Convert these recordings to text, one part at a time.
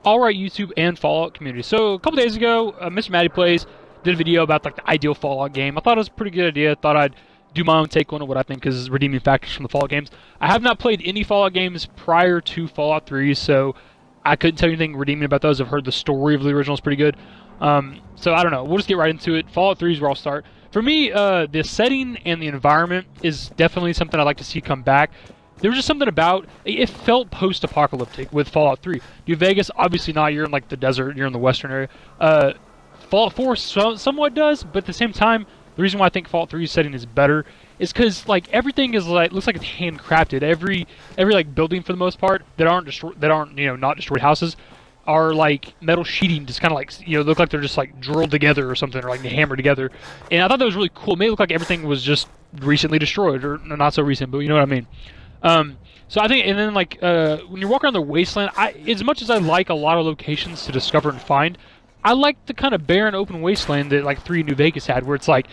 Alright, YouTube and Fallout community. So a couple days ago, Mr. Matty Plays did a video about like the ideal Fallout game. I thought it was a pretty good idea. I thought I'd do my own take on it, what I think is redeeming factors from the Fallout games. I have not played any Fallout games prior to Fallout 3, so I couldn't tell you anything redeeming about those. I've heard the story of the original is pretty good. So I don't know. We'll just get right into it. Fallout 3 is where I'll start. For me, the setting and the environment is definitely something I'd like to see come back. There was just something about it felt post-apocalyptic with Fallout 3. New Vegas, obviously not. You're in like the desert. You're in the western area. Fallout 4 somewhat does, but at the same time, the reason why I think Fallout 3's setting is better is because like everything is like looks like it's handcrafted. Every like building for the most part that aren't not destroyed houses are like metal sheeting, just kind of like look like they're just like drilled together or something, or like hammered together. And I thought that was really cool. It made it look like everything was just recently destroyed, or not so recent, but you know what I mean. So I think, and then like when you're walking around the wasteland, as much as I like a lot of locations to discover and find, I like the kind of barren open wasteland that like 3 New Vegas had, where it's like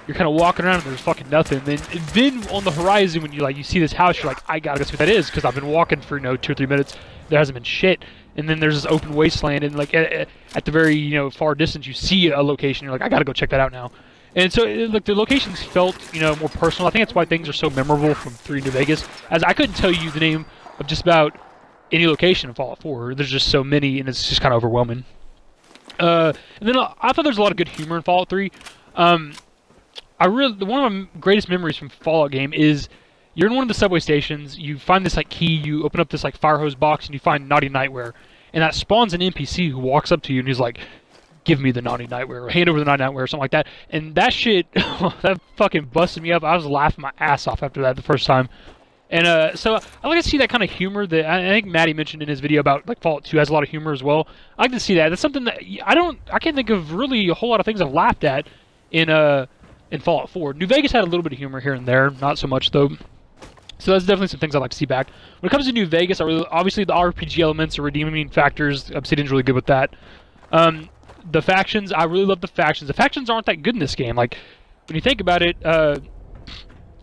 you're kind of walking around and there's fucking nothing. Then on the horizon, when you see this house, you're like, I gotta go see what that is, because I've been walking for 2 or 3 minutes, there hasn't been shit. And then there's this open wasteland, and like at the very far distance, you see a location. You're like, I gotta go check that out now. And so, like, the locations felt, more personal. I think that's why things are so memorable from 3 New Vegas, as I couldn't tell you the name of just about any location in Fallout 4. There's just so many, and it's just kind of overwhelming. And then I thought there's a lot of good humor in Fallout 3. One of my greatest memories from Fallout game is you're in one of the subway stations, you find this like key, you open up this like fire hose box, and you find Naughty Nightwear, and that spawns an NPC who walks up to you and he's like, give me the Naughty Nightwear, or hand over the Naughty Nightwear, or something like that. And that shit, that fucking busted me up. I was laughing my ass off after that the first time. And so I like to see that kind of humor that I think Matty mentioned in his video about like Fallout 2 has a lot of humor as well. I like to see that. That's something that I can't think of really a whole lot of things I've laughed at in Fallout 4. New Vegas had a little bit of humor here and there, not so much though. So that's definitely some things I'd like to see back. When it comes to New Vegas, obviously the RPG elements are redeeming factors. Obsidian's really good with that. The factions, I really love the factions. The factions aren't that good in this game. Like, when you think about it,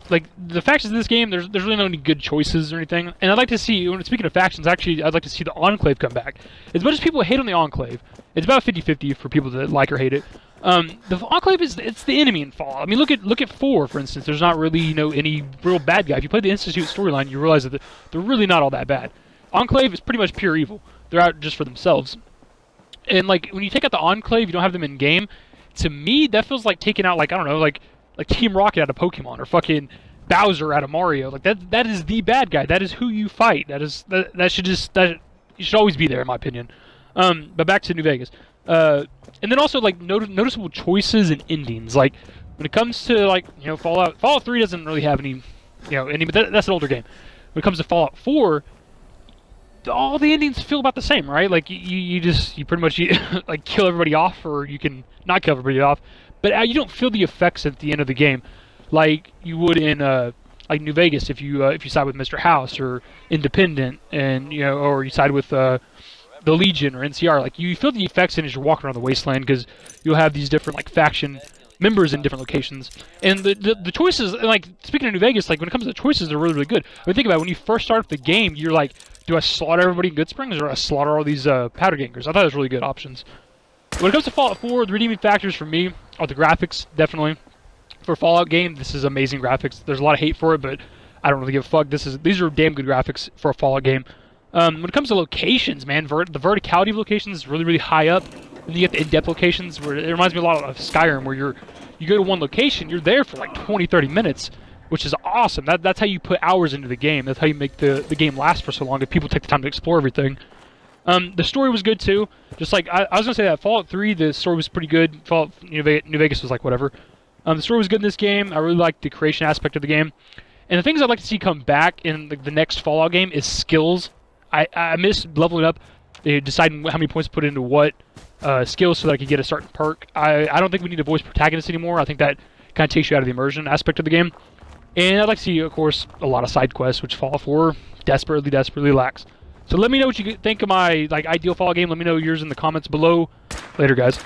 like, the factions in this game, there's really no any good choices or anything. And I'd like to see, speaking of factions, actually, I'd like to see the Enclave come back. As much as people hate on the Enclave, it's about 50-50 for people that like or hate it. The Enclave it's the enemy in Fallout. I mean, look at 4, for instance. There's not really, any real bad guy. If you play the Institute storyline, you realize that they're really not all that bad. Enclave is pretty much pure evil. They're out just for themselves. And like when you take out the Enclave, you don't have them in game. To me, that feels like taking out like I don't know, like Team Rocket out of Pokemon, or fucking Bowser out of Mario. Like that is the bad guy. That is who you fight. That should always be there in my opinion. But back to New Vegas. And then also like noticeable choices and endings. Like when it comes to like Fallout 3 doesn't really have any but that's an older game. When it comes to Fallout 4, all the endings feel about the same, right? Like you pretty much like kill everybody off, or you can not kill everybody off, but you don't feel the effects at the end of the game like you would in like New Vegas if you side with Mr. House or Independent, and or you side with the Legion or NCR. Like you feel the effects as you're walking around the wasteland, because you'll have these different like faction members in different locations, and the choices. Like speaking of New Vegas, like when it comes to choices, they're really good. I mean, think about it, when you first start up the game, you're like, do I slaughter everybody in Good Springs, or do I slaughter all these powder gangers? I thought it was really good options. When it comes to Fallout 4, the redeeming factors for me are the graphics, definitely. For a Fallout game, this is amazing graphics. There's a lot of hate for it, but I don't really give a fuck. These are damn good graphics for a Fallout game. When it comes to locations, man, the verticality of locations is really, really high up. And you get the in-depth locations, where it reminds me a lot of Skyrim, where you go to one location, you're there for like 20-30 minutes, which is awesome. That's how you put hours into the game. That's how you make the game last for so long, if people take the time to explore everything. The story was good too. Just like I was gonna say that Fallout 3, the story was pretty good. Fallout New Vegas was like whatever. The story was good in this game. I really liked the creation aspect of the game. And the things I'd like to see come back in the next Fallout game is skills. I miss leveling up, deciding how many points to put into what skills so that I could get a certain perk. I don't think we need to voice protagonists anymore. I think that kind of takes you out of the immersion aspect of the game. And I'd like to see, of course, a lot of side quests, which Fallout 4 desperately lacks. So let me know what you think of my ideal Fallout game. Let me know yours in the comments below. Later, guys.